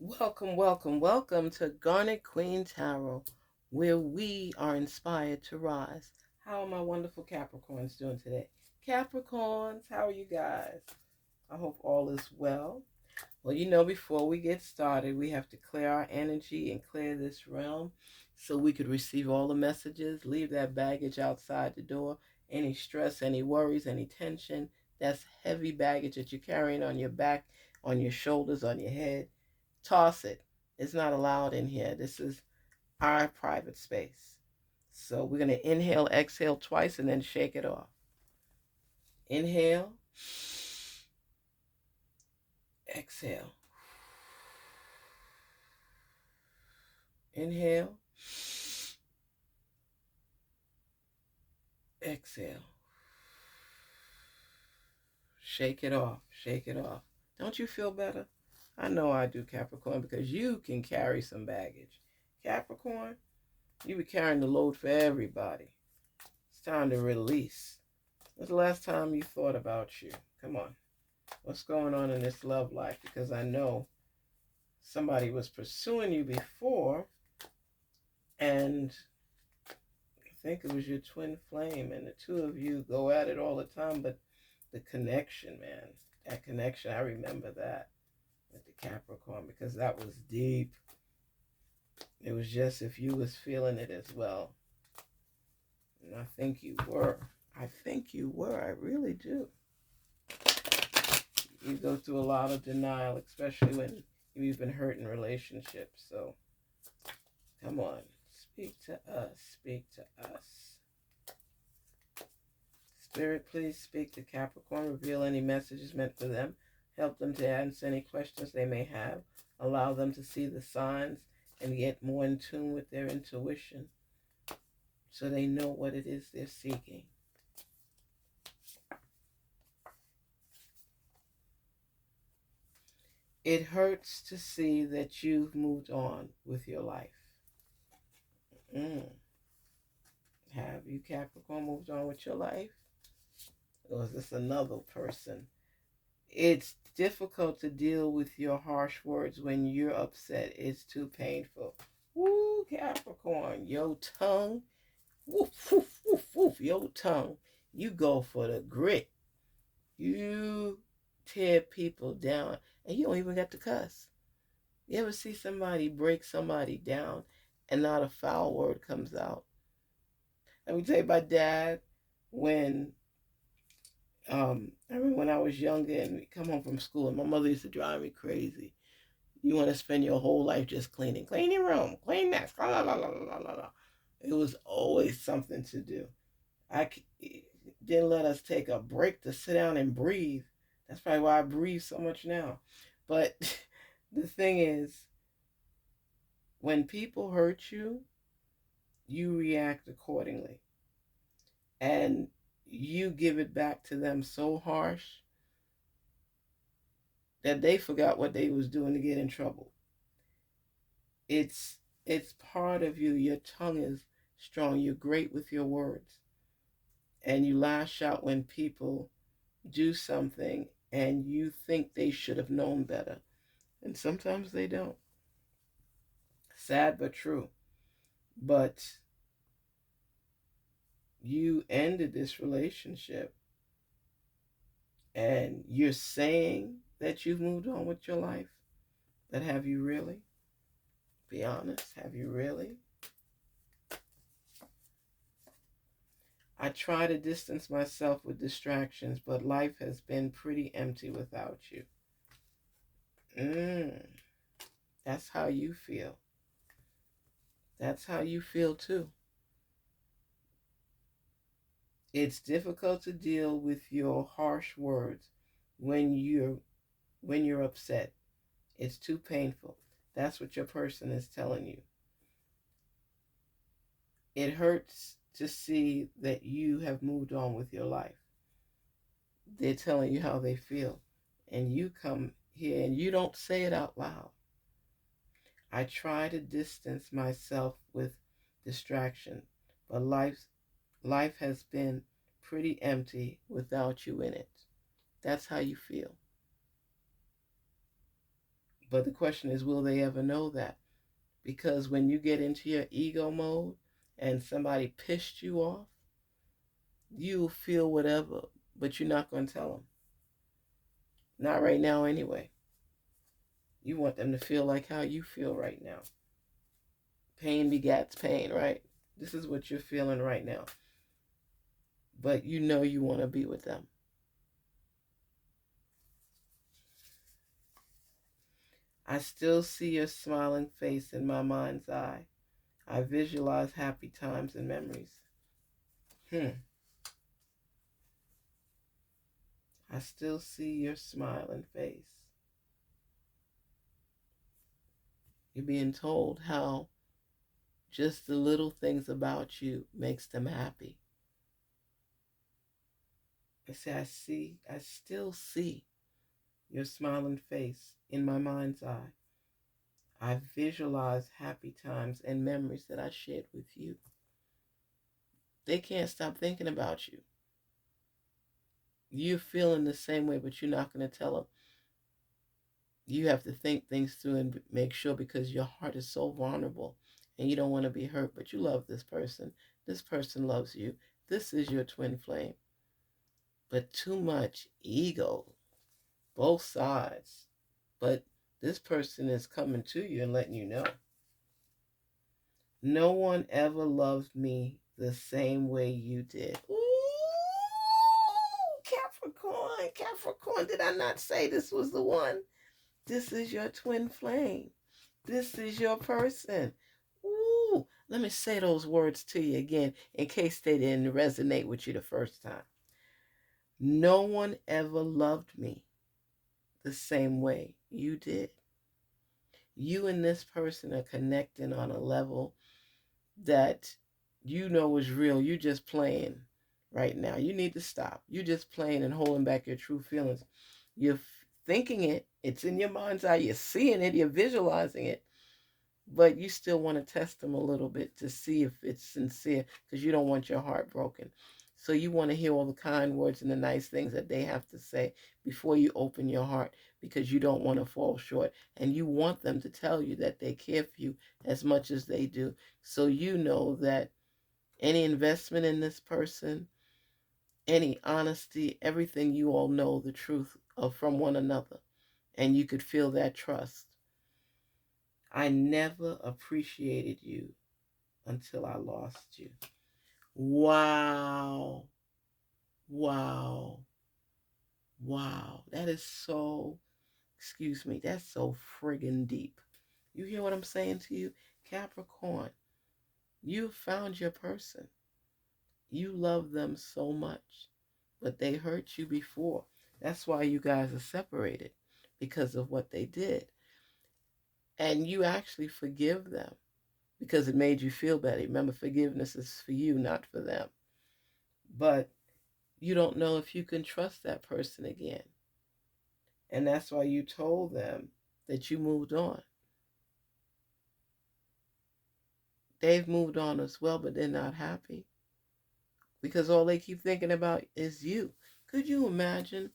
Welcome, welcome, welcome to Garnetqueentarot, where we are inspired to rise. How are my wonderful Capricorns doing today? Capricorns, how are you guys? I hope all is well. Well, before we get started, we have to clear our energy and clear this realm so we could receive all the messages, leave that baggage outside the door, any stress, any worries, any tension. That's heavy baggage that you're carrying on your back, on your shoulders, on your head. Toss it. It's not allowed in here. This is our private space. So we're going to inhale, exhale twice, and then shake it off. Inhale, exhale. Inhale, exhale. Shake it off. Shake it off. Don't you feel better? I know I do, Capricorn, because you can carry some baggage. Capricorn, you be carrying the load for everybody. It's time to release. When's the last time you thought about you? Come on. What's going on in this love life? Because I know somebody was pursuing you before, and I think it was your twin flame, and the two of you go at it all the time, but the connection, man, that connection, I remember that with the Capricorn, because that was deep. It was just if you was feeling it as well. And I think you were. I really do. You go through a lot of denial, especially when you've been hurt in relationships. So come on, speak to us. Speak to us. Spirit, please speak to Capricorn. Reveal any messages meant for them. Help them to answer any questions they may have. Allow them to see the signs and get more in tune with their intuition so they know what it is they're seeking. It hurts to see that you've moved on with your life. Have you, Capricorn, moved on with your life? Or is this another person? It's difficult to deal with your harsh words when you're upset. It's too painful. Woo, Capricorn, your tongue, woof, woof, woof, woof, your tongue. You go for the grit. You tear people down, and you don't even get to cuss. You ever see somebody break somebody down and not a foul word comes out? Let me tell you, my dad, when I remember when I was younger and we come home from school, and my mother used to drive me crazy. You want to spend your whole life just cleaning. Clean your room, clean that. La, la, la, la, la, la, la. It was always something to do. I didn't let us take a break to sit down and breathe. That's probably why I breathe so much now. But the thing is, when people hurt you, you react accordingly. And you give it back to them so harsh that they forgot what they was doing to get in trouble. It's part of you. Your tongue is strong. You're great with your words. And you lash out when people do something and you think they should have known better. And sometimes they don't. Sad but true. But you ended this relationship and you're saying that you've moved on with your life. But have you really? Be honest. Have you really? I try to distance myself with distractions, but life has been pretty empty without you. That's how you feel. That's how you feel too. It's difficult to deal with your harsh words when you're upset. It's too painful. That's what your person is telling you. It hurts to see that you have moved on with your life. They're telling you how they feel. And you come here and you don't say it out loud. I try to distance myself with distraction, but life has been pretty empty without you in it. That's how you feel. But the question is, will they ever know that? Because when you get into your ego mode and somebody pissed you off, you feel whatever, but you're not going to tell them. Not right now, anyway. You want them to feel like how you feel right now. Pain begats pain, right? This is what you're feeling right now. But you know you want to be with them. I still see your smiling face in my mind's eye. I visualize happy times and memories. I still see your smiling face. You're being told how just the little things about you makes them happy. I still see your smiling face in my mind's eye. I visualize happy times and memories that I shared with you. They can't stop thinking about you. You're feeling the same way, but you're not going to tell them. You have to think things through and make sure, because your heart is so vulnerable and you don't want to be hurt, but you love this person. This person loves you. This is your twin flame. But too much ego, both sides. But this person is coming to you and letting you know. No one ever loved me the same way you did. Ooh, Capricorn, Capricorn, did I not say this was the one? This is your twin flame. This is your person. Ooh, let me say those words to you again in case they didn't resonate with you the first time. No one ever loved me the same way you did. You and this person are connecting on a level that you know is real. You just playing right now. You need to stop. You just playing and holding back your true feelings. You're thinking it. It's in your mind's eye. You're seeing it. You're visualizing it. But you still want to test them a little bit to see if it's sincere, because you don't want your heart broken. So you want to hear all the kind words and the nice things that they have to say before you open your heart, because you don't want to fall short. And you want them to tell you that they care for you as much as they do. So you know that any investment in this person, any honesty, everything, you all know the truth of from one another. And you could feel that trust. I never appreciated you until I lost you. Wow. Wow. Wow. That is so, excuse me, that's so friggin' deep. You hear what I'm saying to you? Capricorn, you found your person. You love them so much, but they hurt you before. That's why you guys are separated, because of what they did. And you actually forgive them because it made you feel better. Remember, forgiveness is for you, not for them. But you don't know if you can trust that person again. And that's why you told them that you moved on. They've moved on as well, but they're not happy because all they keep thinking about is you. Could you imagine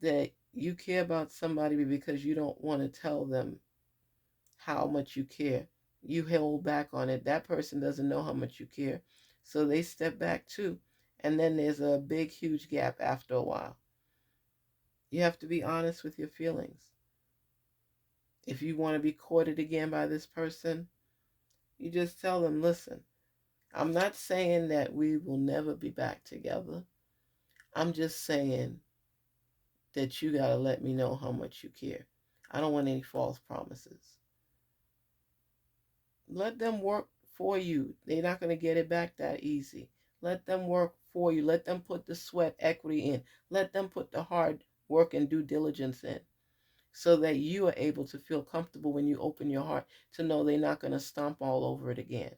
that you care about somebody because you don't want to tell them how much you care? You hold back on it. That person doesn't know how much you care. So they step back too. And then there's a big, huge gap after a while. You have to be honest with your feelings. If you want to be courted again by this person, you just tell them, listen, I'm not saying that we will never be back together. I'm just saying that you got to let me know how much you care. I don't want any false promises. Let them work for you. They're not going to get it back that easy. Let them work for you. Let them put the sweat equity in. Let them put the hard work and due diligence in, so that you are able to feel comfortable when you open your heart to know they're not going to stomp all over it again.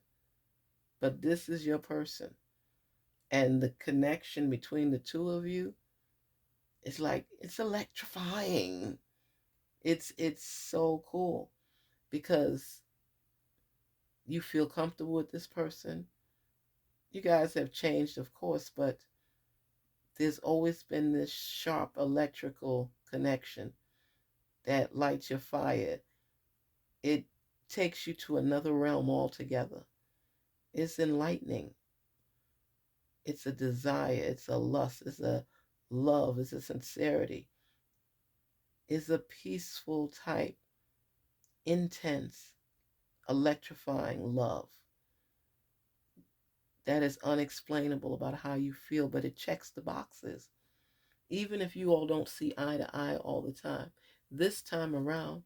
But this is your person. And the connection between the two of you is like, it's electrifying. It's so cool because you feel comfortable with this person. You guys have changed, of course, but there's always been this sharp electrical connection that lights your fire. It takes you to another realm altogether. It's enlightening. It's a desire. It's a lust. It's a love. It's a sincerity. It's a peaceful type, intense, electrifying love that is unexplainable about how you feel, but it checks the boxes. Even if you all don't see eye to eye all the time, this time around,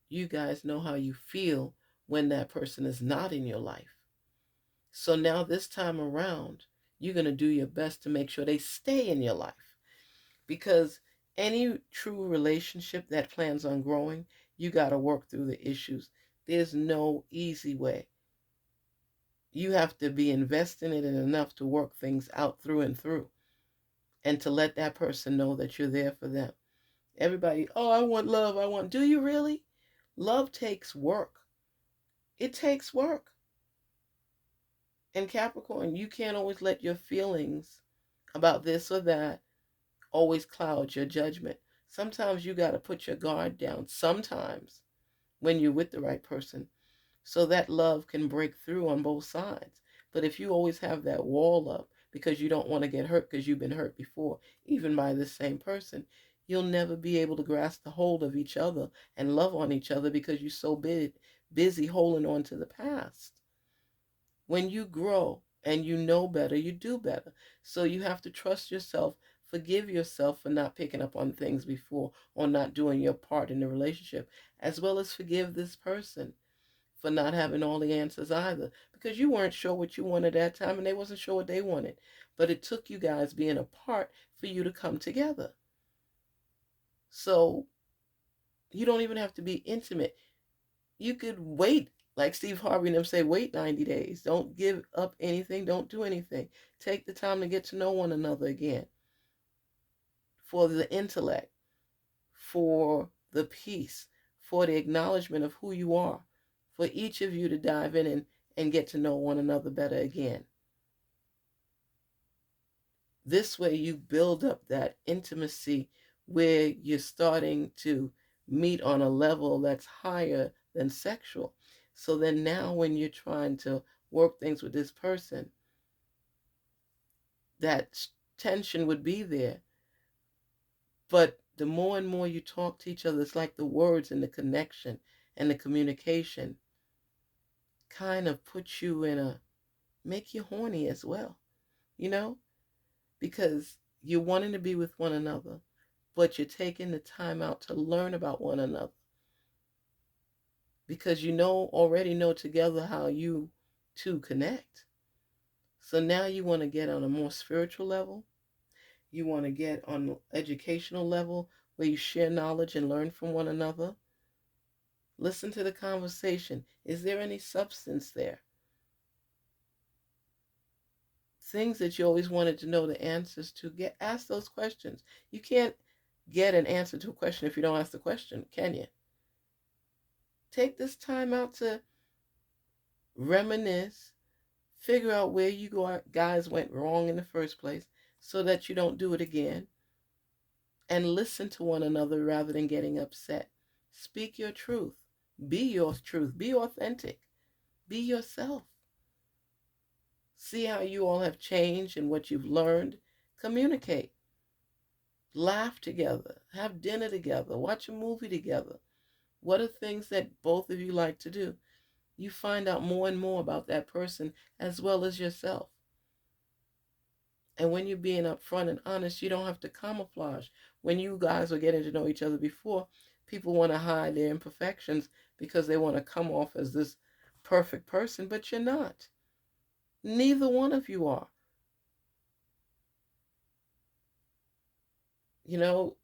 you guys know how you feel when that person is not in your life. So now this time around, you're going to do your best to make sure they stay in your life. Because any true relationship that plans on growing, you got to work through the issues. There's no easy way. You have to be invested in it enough to work things out through and through, and to let that person know that you're there for them. Everybody, oh, I want love. Do you really? Love takes work. It takes work. And Capricorn, you can't always let your feelings about this or that always cloud your judgment. Sometimes you got to put your guard down. Sometimes when you're with the right person, so that love can break through on both sides. But if you always have that wall up because you don't want to get hurt because you've been hurt before, even by the same person, you'll never be able to grasp the hold of each other and love on each other because you're so busy holding on to the past. When you grow and you know better, you do better. So you have to trust yourself, forgive yourself for not picking up on things before or not doing your part in the relationship, as well as forgive this person for not having all the answers either, because you weren't sure what you wanted at that time and they wasn't sure what they wanted. But it took you guys being apart for you to come together. So you don't even have to be intimate. You could wait, like Steve Harvey and them say, wait 90 days. Don't give up anything. Don't do anything. Take the time to get to know one another again. For the intellect, for the peace, for the acknowledgement of who you are, for each of you to dive in and get to know one another better again. This way you build up that intimacy where you're starting to meet on a level that's higher than sexual. So then now when you're trying to work things with this person, that tension would be there. But the more and more you talk to each other, it's like the words and the connection and the communication kind of put you make you horny as well, you know? Because you're wanting to be with one another, but you're taking the time out to learn about one another. Because you already know together how you two connect. So now you want to get on a more spiritual level. You want to get on an educational level where you share knowledge and learn from one another. Listen to the conversation. Is there any substance there? Things that you always wanted to know the answers to, ask those questions. You can't get an answer to a question if you don't ask the question, can you? Take this time out to reminisce, figure out where you guys went wrong in the first place so that you don't do it again, and listen to one another rather than getting upset. Speak your truth. Be your truth. Be authentic. Be yourself. See how you all have changed and what you've learned. Communicate. Laugh together. Have dinner together. Watch a movie together. What are things that both of you like to do? You find out more and more about that person as well as yourself. And when you're being upfront and honest, you don't have to camouflage. When you guys were getting to know each other before, people want to hide their imperfections because they want to come off as this perfect person, but you're not. Neither one of you are. You know,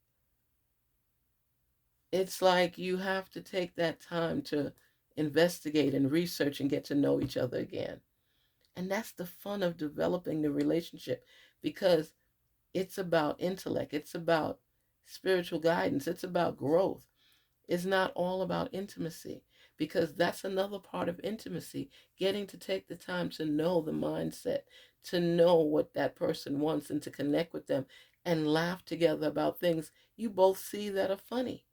it's like you have to take that time to investigate and research and get to know each other again. And that's the fun of developing the relationship, because it's about intellect. It's about spiritual guidance. It's about growth. It's not all about intimacy, because that's another part of intimacy, getting to take the time to know the mindset, to know what that person wants, and to connect with them and laugh together about things you both see that are funny.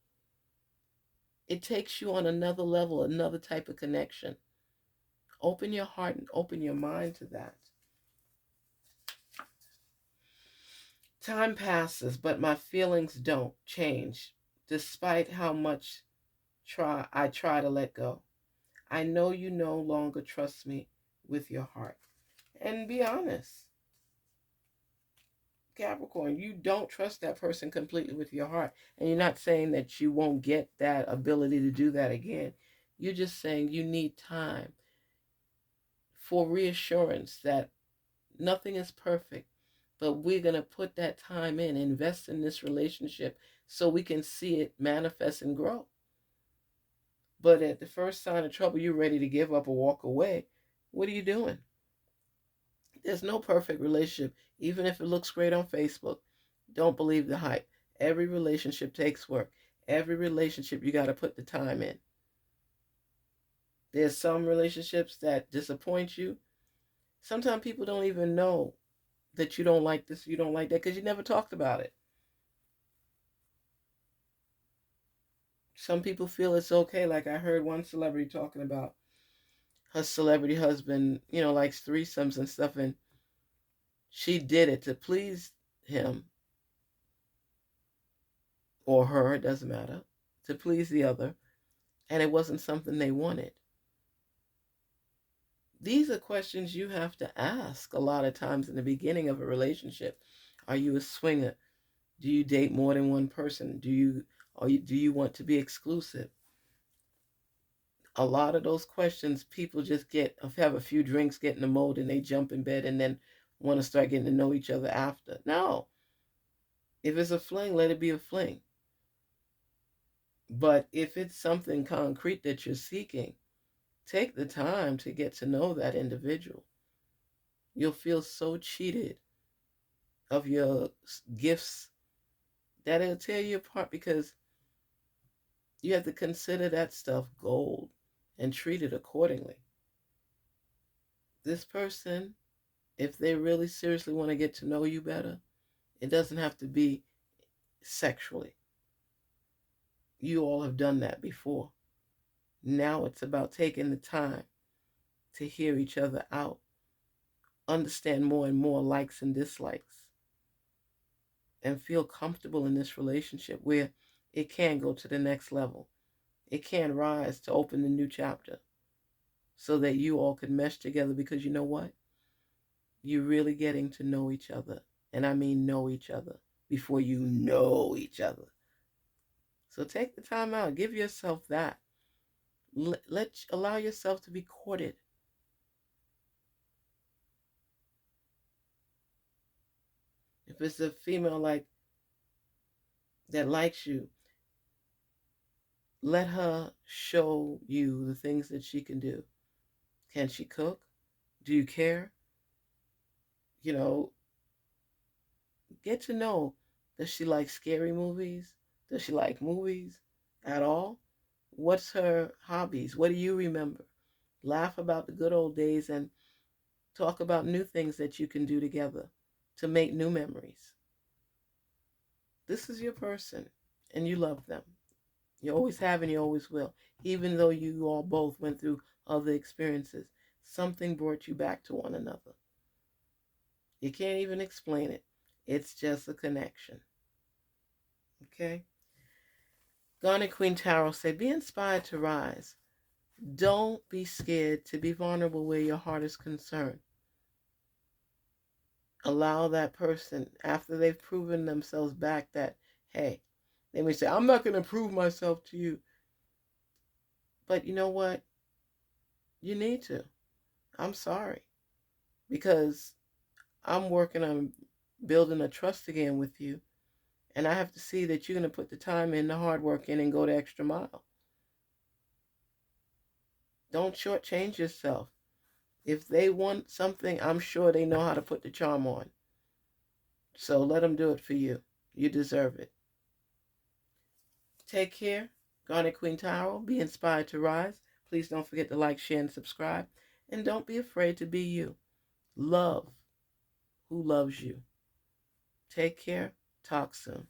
It takes you on another level, another type of connection. Open your heart and open your mind to that. Time passes, but my feelings don't change, despite how much I try to let go. I know you no longer trust me with your heart. And be honest, Capricorn, you don't trust that person completely with your heart. And you're not saying that you won't get that ability to do that again. You're just saying you need time for reassurance that nothing is perfect. But we're going to put that time in, invest in this relationship so we can see it manifest and grow. But at the first sign of trouble, you're ready to give up or walk away. What are you doing? There's no perfect relationship, even if it looks great on Facebook. Don't believe the hype. Every relationship takes work. Every relationship, you got to put the time in. There's some relationships that disappoint you. Sometimes people don't even know that you don't like this, you don't like that, because you never talked about it. Some people feel it's okay. Like I heard one celebrity talking about her celebrity husband, likes threesomes and stuff, and she did it to please him or her, it doesn't matter, to please the other, and it wasn't something they wanted. These are questions you have to ask a lot of times in the beginning of a relationship. Are you a swinger? Do you date more than one person? Do you want to be exclusive? A lot of those questions, people just have a few drinks, get in the mode, and they jump in bed and then want to start getting to know each other after. No. If it's a fling, let it be a fling. But if it's something concrete that you're seeking, take the time to get to know that individual. You'll feel so cheated of your gifts that it'll tear you apart, because you have to consider that stuff gold and treat it accordingly. This person, if they really seriously want to get to know you better, it doesn't have to be sexually. You all have done that before. Now it's about taking the time to hear each other out, understand more and more likes and dislikes, and feel comfortable in this relationship where it can go to the next level. It can rise to open the new chapter so that you all can mesh together, because you know what? You're really getting to know each other. And I mean know each other before you know each other. So take the time out. Give yourself that. Allow yourself to be courted. If it's a female that likes you, let her show you the things that she can do. Can she cook? Do you care? Get to know. Does she like scary movies? Does she like movies at all? What's her hobbies? What do you remember? Laugh about the good old days and talk about new things that you can do together to make new memories. This is your person, and you love them. You always have and you always will. Even though you all both went through other experiences, something brought you back to one another. You can't even explain it. It's just a connection. Okay? Garnetqueentarot said, be inspired to rise. Don't be scared to be vulnerable where your heart is concerned. Allow that person, after they've proven themselves back that, hey, they may say, I'm not going to prove myself to you. But you know what? You need to. I'm sorry. Because I'm working on building a trust again with you. And I have to see that you're going to put the time in, the hard work in, and go the extra mile. Don't shortchange yourself. If they want something, I'm sure they know how to put the charm on. So let them do it for you. You deserve it. Take care. Garnetqueentarot. Be inspired to rise. Please don't forget to like, share, and subscribe. And don't be afraid to be you. Love who loves you. Take care. Talk soon.